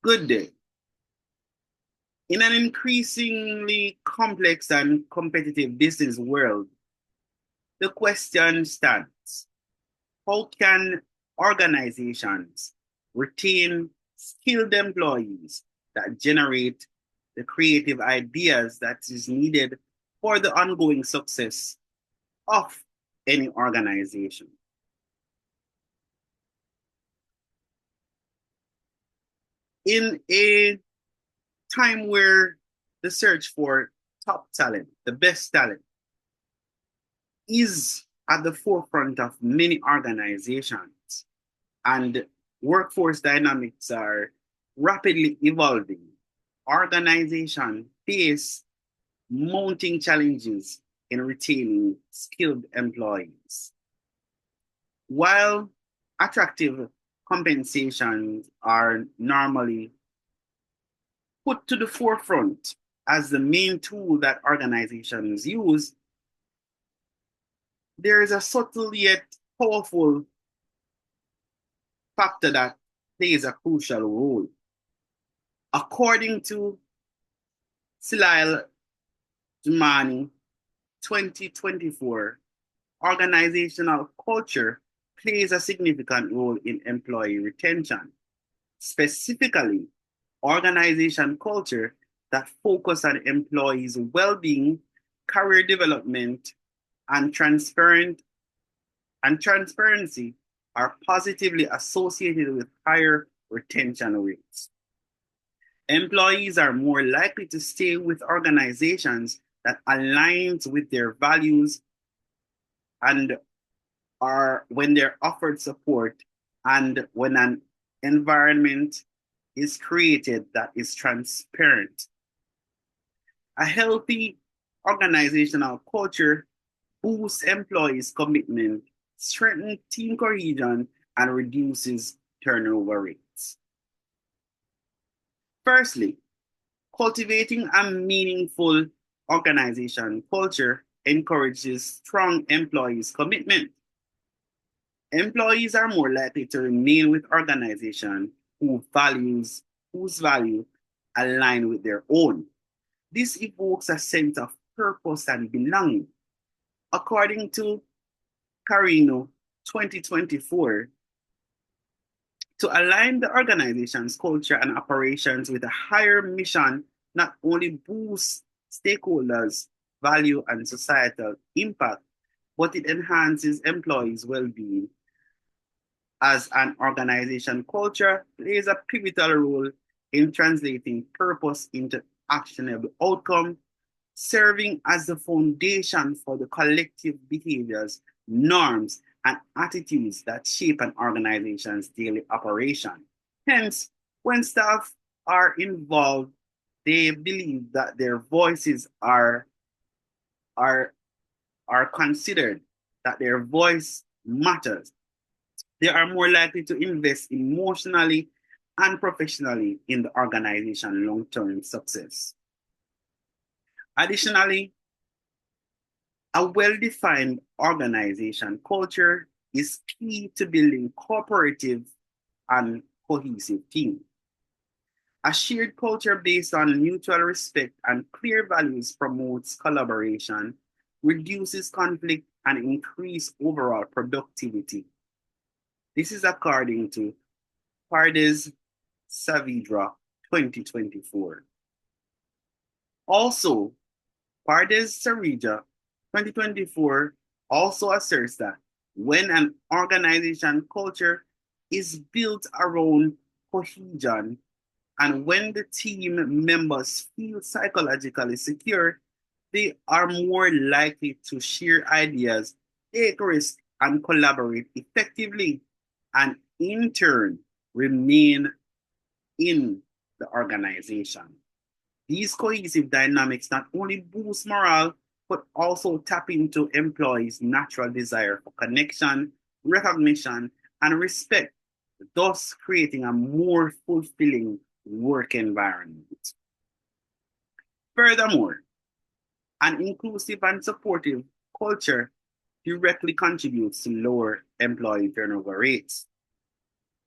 Good day. In an increasingly complex and competitive business world, the question stands: how can organizations retain skilled employees that generate the creative ideas that is needed for the ongoing success of any organization? In a time where the search for top talent, the best talent, is at the forefront of many organizations, and workforce dynamics are rapidly evolving. Organizations face mounting challenges in retaining skilled employees. While attractive compensations are normally put to the forefront as the main tool that organizations use, there is a subtle yet powerful factor that plays a crucial role. According to Silal Jumani 2024, organizational culture plays a significant role in employee retention. Specifically, organization culture that focus on employees' well-being, career development, and transparency are positively associated with higher retention rates. Employees are more likely to stay with organizations that aligns with their values and are when they're offered support and when an environment is created that is transparent. A healthy organizational culture boosts employees' commitment, strengthens team cohesion, and reduces turnover rates. Firstly, cultivating a meaningful organization culture encourages strong employees' commitment. Employees are more likely to remain with organizations whose value align with their own. This evokes a sense of purpose and belonging. According to Carino 2024, to align the organization's culture and operations with a higher mission not only boosts stakeholders' value and societal impact, but it enhances employees' well-being as an organization culture plays a pivotal role in translating purpose into actionable outcome, serving as the foundation for the collective behaviors, norms, and attitudes that shape an organization's daily operation. Hence, when staff are involved, they believe that their voices are, are considered, that their voice matters. They are more likely to invest emotionally and professionally in the organization's long-term success. Additionally, a well-defined organization culture is key to building cooperative and cohesive teams. A shared culture based on mutual respect and clear values promotes collaboration, reduces conflict, and increases overall productivity. This is according to Pardes Saavedra 2024. Also, Pardes Saavedra 2024 also asserts that when an organization culture is built around cohesion and when the team members feel psychologically secure, they are more likely to share ideas, take risks, and collaborate effectively, and in turn remain in the organization. These cohesive dynamics not only boost morale, but also tap into employees' natural desire for connection, recognition, and respect, thus creating a more fulfilling work environment. Furthermore, an inclusive and supportive culture directly contributes to lower employee turnover rates.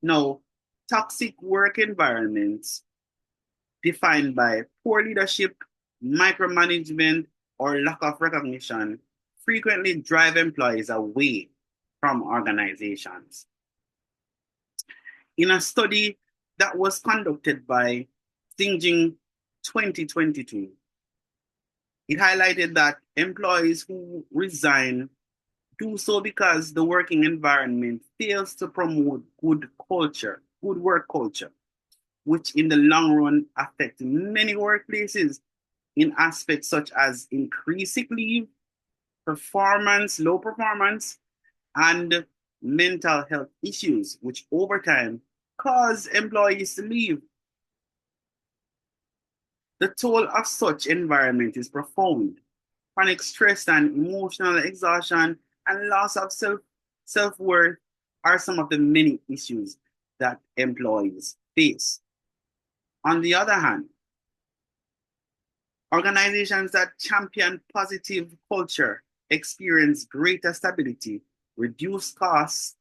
Now, Toxic work environments defined by poor leadership, micromanagement, or lack of recognition frequently drive employees away from organizations. In a study that was conducted by Xinjiang 2022, it highlighted that employees who resign do so because the working environment fails to promote good work culture, which in the long run affect many workplaces in aspects such as increased sick leave, low performance, and mental health issues, which over time cause employees to leave. The toll of such environment is profound. Chronic stress and emotional exhaustion and loss of self-worth are some of the many issues that employees face. On the other hand, organizations that champion positive culture experience greater stability, reduced costs,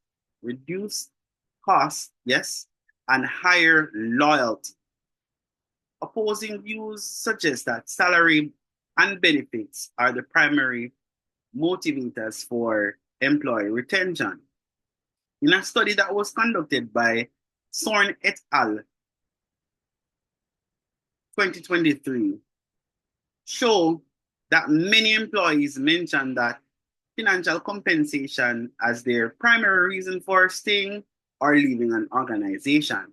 yes, and higher loyalty. Opposing views suggest that salary and benefits are the primary motivators for employee retention. In a study that was conducted by Sorn et al. 2023, show that many employees mention that financial compensation as their primary reason for staying or leaving an organization.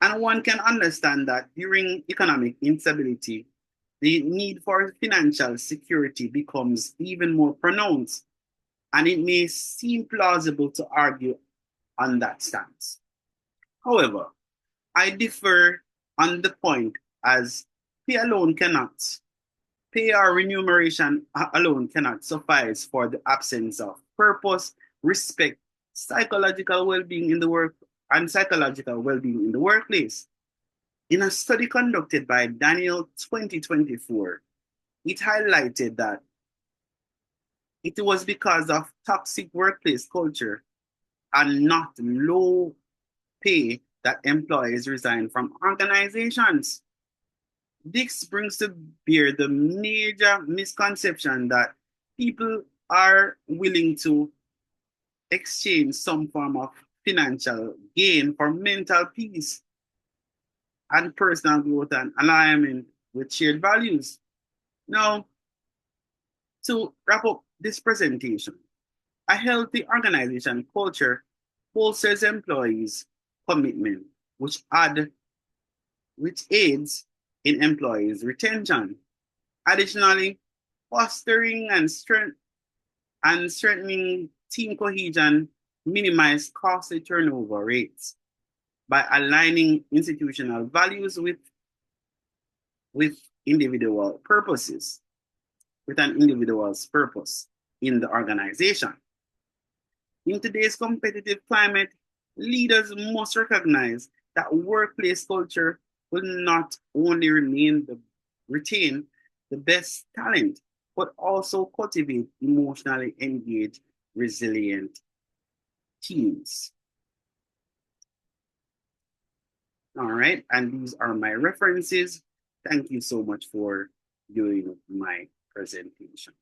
And one can understand that during economic instability, the need for financial security becomes even more pronounced, and it may seem plausible to argue on that stance. However, I differ on the point as pay alone cannot, pay or remuneration alone cannot suffice for the absence of purpose, respect, psychological well-being in the work, and psychological well-being in the workplace. In a study conducted by Daniel 2024, it highlighted that it was because of toxic workplace culture and not low pay that employees resign from organizations. This brings to bear the major misconception that people are willing to exchange some form of financial gain for mental peace and personal growth and alignment with shared values. Now, to wrap up this presentation, a healthy organization culture bolsters employees' commitment, which aids in employees' retention. Additionally, fostering and strengthening team cohesion minimize costly turnover rates by aligning institutional values with individual purposes, with an individual's purpose in the organization. In today's competitive climate, leaders must recognize that workplace culture will not only retain the best talent, but also cultivate emotionally engaged, resilient teams. All right, and these are my references. Thank you so much for viewing my presentation.